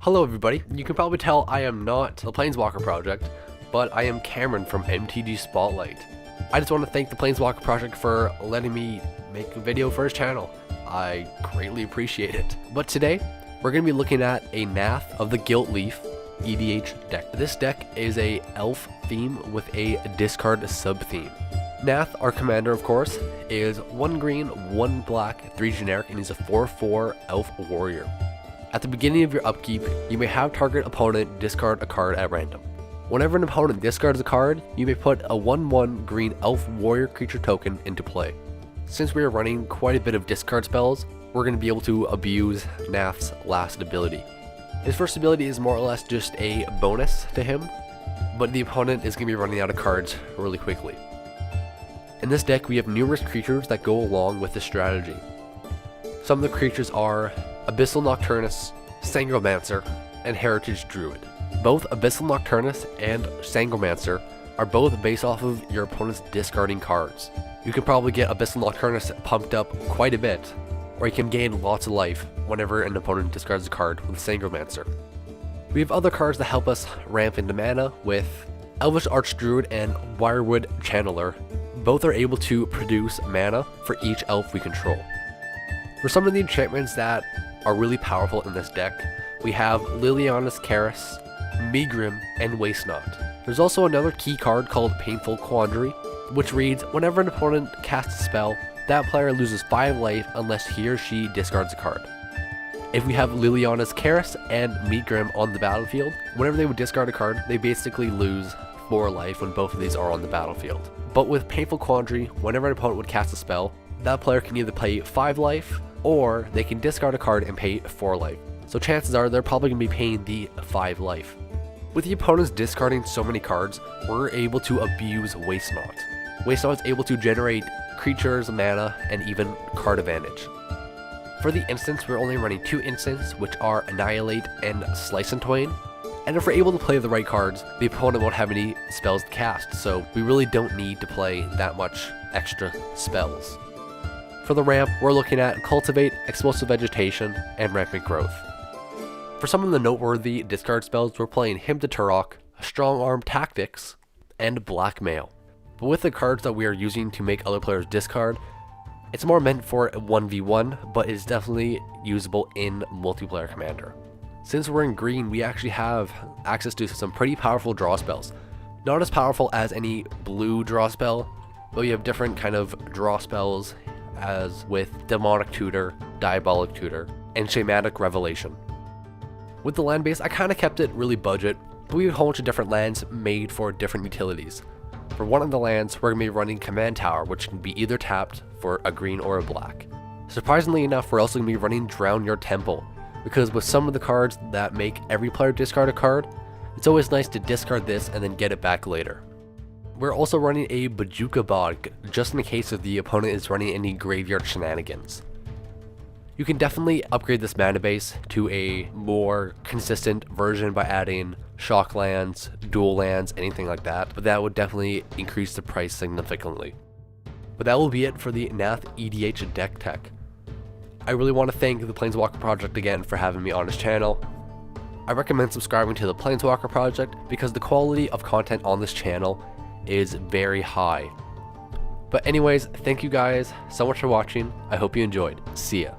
Hello everybody, you can probably tell I am not the Planeswalker project, but I am Cameron from MTG Spotlight. I just want to thank the Planeswalker project for letting me make a video for his channel. I greatly appreciate it. But today, we're going to be looking at a Nath of the Gilt-Leaf EDH deck. This deck is a elf theme with a discard sub-theme. Nath, our commander of course, is 1 green, 1 black, 3 generic, and he's a 4/4 elf warrior. At the beginning of your upkeep, you may have target opponent discard a card at random. Whenever an opponent discards a card, you may put a 1/1 green elf warrior creature token into play. Since we are running quite a bit of discard spells, we're going to be able to abuse Nath's last ability. His first ability is more or less just a bonus to him, but the opponent is going to be running out of cards really quickly. In this deck, we have numerous creatures that go along with this strategy. Some of the creatures are Abyssal Nocturnus, Sangromancer, and Heritage Druid. Both Abyssal Nocturnus and Sangromancer are both based off of your opponent's discarding cards. You can probably get Abyssal Nocturnus pumped up quite a bit, or you can gain lots of life whenever an opponent discards a card with Sangromancer. We have other cards that help us ramp into mana with Elvish Archdruid and Wirewood Channeler. Both are able to produce mana for each elf we control. For some of the enchantments that are really powerful in this deck, we have Liliana's Karis, Megrim, and Waste Not. There's also another key card called Painful Quandary, which reads, whenever an opponent casts a spell, that player loses 5 life unless he or she discards a card. If we have Liliana's Karis and Megrim on the battlefield, whenever they would discard a card, they basically lose 4 life when both of these are on the battlefield. But with Painful Quandary, whenever an opponent would cast a spell, that player can either pay 5 life, or they can discard a card and pay 4 life. So chances are they're probably going to be paying the 5 life. With the opponents discarding so many cards, we're able to abuse Waste Not. Waste Not is able to generate creatures, mana, and even card advantage. For the instants, we're only running 2 instants, which are Annihilate and Slice and Twain. And if we're able to play the right cards, the opponent won't have any spells to cast, so we really don't need to play that much extra spells. For the ramp, we're looking at Cultivate, Explosive Vegetation, and Rampant Growth. For some of the noteworthy discard spells, we're playing Hymn to Turok, Strong Arm Tactics, and Blackmail. But with the cards that we are using to make other players discard, it's more meant for 1v1, but is definitely usable in multiplayer Commander. Since we're in green, we actually have access to some pretty powerful draw spells. Not as powerful as any blue draw spell, but we have different kind of draw spells as with Demonic Tutor, Diabolic Tutor, and Shamanic Revelation. With the land base, I kind of kept it really budget, but we have a whole bunch of different lands made for different utilities. For one of the lands, we're going to be running Command Tower, which can be either tapped for a green or a black. Surprisingly enough, we're also going to be running Drown Your Temple, because with some of the cards that make every player discard a card, it's always nice to discard this and then get it back later. We're also running a Bojuka Bog, just in case if the opponent is running any graveyard shenanigans. You can definitely upgrade this mana base to a more consistent version by adding shock lands, dual lands, anything like that, but that would definitely increase the price significantly. But that will be it for the Nath EDH deck tech. I really want to thank the Planeswalker project again for having me on his channel. I recommend subscribing to the Planeswalker project because the quality of content on this channel is very high. But anyways, thank you guys so much for watching. I hope you enjoyed. See ya.